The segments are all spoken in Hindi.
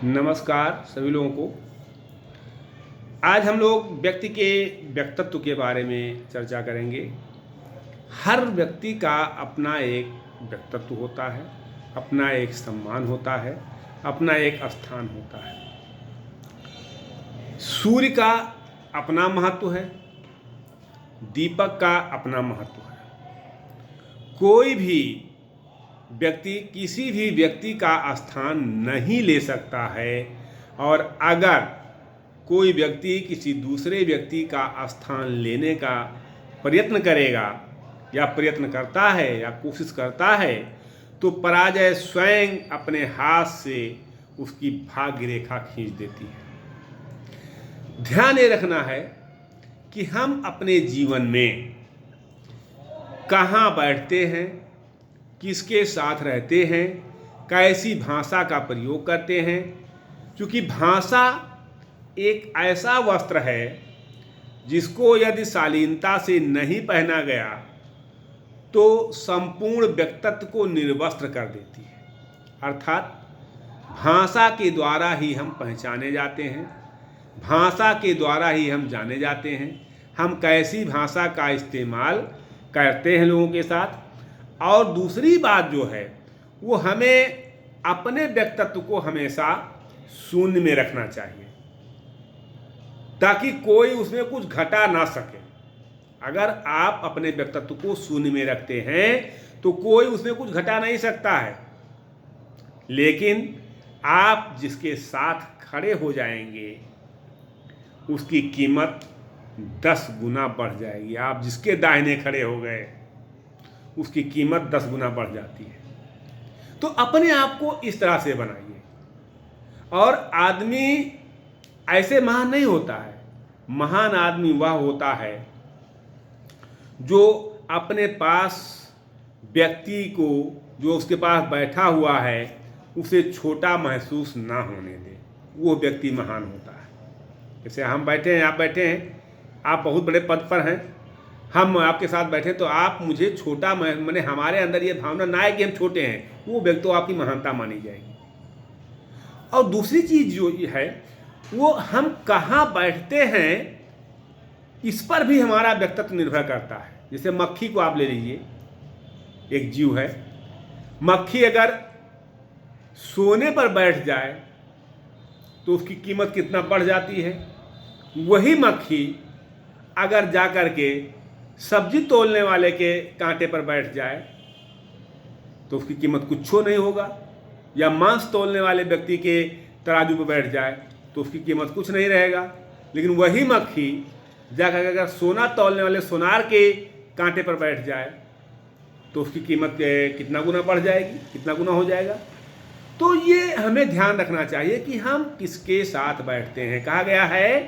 नमस्कार सभी लोगों को। आज हम लोग व्यक्ति के व्यक्तित्व के बारे में चर्चा करेंगे। हर व्यक्ति का अपना एक व्यक्तित्व होता है, अपना एक सम्मान होता है, अपना एक स्थान होता है। सूर्य का अपना महत्व है, दीपक का अपना महत्व है। कोई भी व्यक्ति किसी भी व्यक्ति का स्थान नहीं ले सकता है, और अगर कोई व्यक्ति किसी दूसरे व्यक्ति का स्थान लेने का प्रयत्न करेगा या प्रयत्न करता है या कोशिश करता है, तो पराजय स्वयं अपने हाथ से उसकी भाग्य रेखा खींच देती है। ध्यान ये रखना है कि हम अपने जीवन में कहाँ बैठते हैं, किसके साथ रहते हैं, कैसी भाषा का प्रयोग करते हैं। क्योंकि भाषा एक ऐसा वस्त्र है जिसको यदि शालीनता से नहीं पहना गया तो संपूर्ण व्यक्तित्व को निर्वस्त्र कर देती है। अर्थात भाषा के द्वारा ही हम पहचाने जाते हैं, भाषा के द्वारा ही हम जाने जाते हैं। हम कैसी भाषा का इस्तेमाल करते हैं लोगों के साथ। और दूसरी बात जो है वो हमें अपने व्यक्तित्व को हमेशा शून्य में रखना चाहिए, ताकि कोई उसमें कुछ घटा ना सके। अगर आप अपने व्यक्तित्व को शून्य में रखते हैं तो कोई उसमें कुछ घटा नहीं सकता है। लेकिन आप जिसके साथ खड़े हो जाएंगे उसकी कीमत 10 गुना बढ़ जाएगी। आप जिसके दाहिने खड़े हो गए उसकी कीमत 10 गुना बढ़ जाती है। तो अपने आप को इस तरह से बनाइए। और आदमी ऐसे महान नहीं होता है। महान आदमी वह होता है जो अपने पास व्यक्ति को, जो उसके पास बैठा हुआ है, उसे छोटा महसूस ना होने दे। वो व्यक्ति महान होता है। जैसे हम बैठे हैं, आप बैठे हैं, आप बहुत बड़े पद पर हैं, हम आपके साथ बैठे तो आप मुझे छोटा, मैंने हमारे अंदर ये भावना ना है कि हम छोटे हैं, वो व्यक्ति तो आपकी महानता मानी जाएगी। और दूसरी चीज़ जो है वो हम कहाँ बैठते हैं इस पर भी हमारा व्यक्तित्व निर्भर करता है। जैसे मक्खी को आप ले लीजिए, एक जीव है। मक्खी अगर सोने पर बैठ जाए तो उसकी कीमत कितना बढ़ जाती है। वही मक्खी अगर जा कर के सब्जी तोलने वाले के कांटे पर बैठ जाए तो उसकी कीमत कुछ नहीं होगा। या मांस तोलने वाले व्यक्ति के तराजू पर बैठ जाए तो उसकी कीमत कुछ नहीं रहेगा। लेकिन वही मक्खी जाकर अगर सोना तोलने वाले सोनार के कांटे पर बैठ जाए तो उसकी कीमत कितना गुना बढ़ जाएगी, कितना गुना हो जाएगा। तो ये हमें ध्यान रखना चाहिए कि हम किसके साथ बैठते हैं। कहा गया है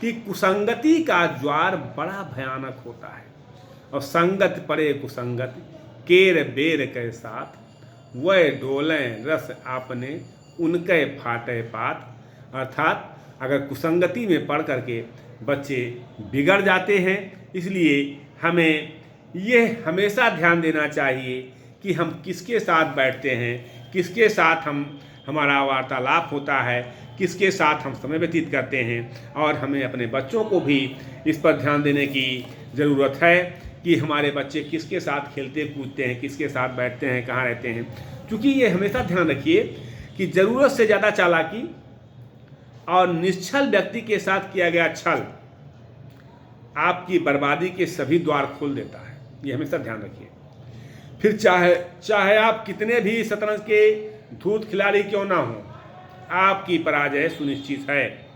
कि कुसंगति का ज्वार बड़ा भयानक होता है, और संगत परे कुसंगत केर बेर के साथ, वह डोलें रस आपने उनके फाटे पात। अर्थात अगर कुसंगति में पढ़ करके बच्चे बिगड़ जाते हैं। इसलिए हमें ये हमेशा ध्यान देना चाहिए कि हम किसके साथ बैठते हैं, किसके साथ हमारा वार्तालाप होता है, किसके साथ हम समय व्यतीत करते हैं। और हमें अपने बच्चों को भी इस पर ध्यान देने की ज़रूरत है कि हमारे बच्चे किसके साथ खेलते कूदते हैं, किसके साथ बैठते हैं, कहाँ रहते हैं। क्योंकि ये हमेशा ध्यान रखिए कि ज़रूरत से ज़्यादा चालाकी और निश्छल व्यक्ति के साथ किया गया छल आपकी बर्बादी के सभी द्वार खोल देता है। ये हमेशा ध्यान रखिए। फिर चाहे आप कितने भी शतरंज के धूर्त खिलाड़ी क्यों ना हो, आपकी पराजय सुनिश्चित है।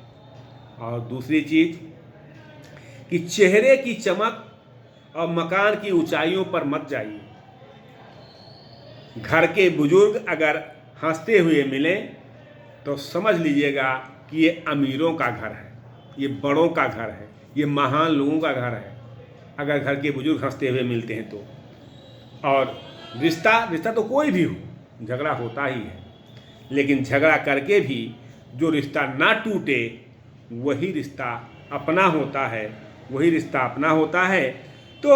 और दूसरी चीज कि चेहरे की चमक और मकान की ऊंचाइयों पर मत जाइए। घर के बुजुर्ग अगर हंसते हुए मिलें तो समझ लीजिएगा कि ये अमीरों का घर है, ये बड़ों का घर है, ये महान लोगों का घर है। अगर घर के बुजुर्ग हंसते हुए मिलते हैं तो। और रिश्ता तो कोई भी हो, झगड़ा होता ही है, लेकिन झगड़ा करके भी जो रिश्ता ना टूटे वही रिश्ता अपना होता है, वही रिश्ता अपना होता है। तो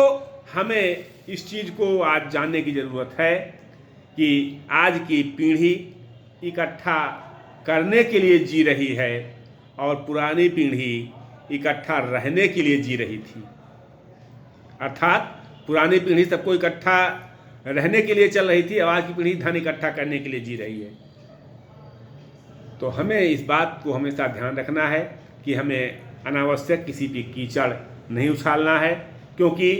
हमें इस चीज़ को आज जानने की ज़रूरत है कि आज की पीढ़ी इकट्ठा करने के लिए जी रही है और पुरानी पीढ़ी इकट्ठा रहने के लिए जी रही थी। अर्थात पुरानी पीढ़ी सबको इकट्ठा रहने के लिए चल रही थी, अब आज की पीढ़ी धन इकट्ठा करने के लिए जी रही है। तो हमें इस बात को हमेशा ध्यान रखना है कि हमें अनावश्यक किसी भी कीचड़ नहीं उछालना है, क्योंकि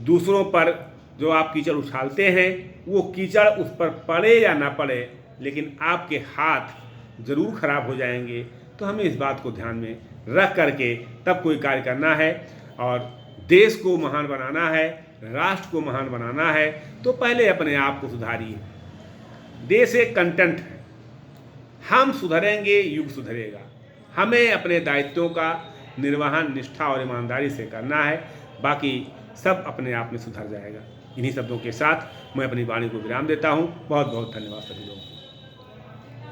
दूसरों पर जो आप कीचड़ उछालते हैं वो कीचड़ उस पर पड़े या ना पड़े, लेकिन आपके हाथ ज़रूर खराब हो जाएंगे। तो हमें इस बात को ध्यान में रख करके तब कोई कार्य करना है। और देश को महान बनाना है, राष्ट्र को महान बनाना है, तो पहले अपने आप को सुधारिए। देश एक कंटेंट है, हम सुधरेंगे युग सुधरेगा। हमें अपने दायित्वों का निर्वहन निष्ठा और ईमानदारी से करना है, बाकी सब अपने आप में सुधर जाएगा। इन्हीं शब्दों के साथ मैं अपनी वाणी को विराम देता हूँ। बहुत बहुत धन्यवाद सभी लोगों को।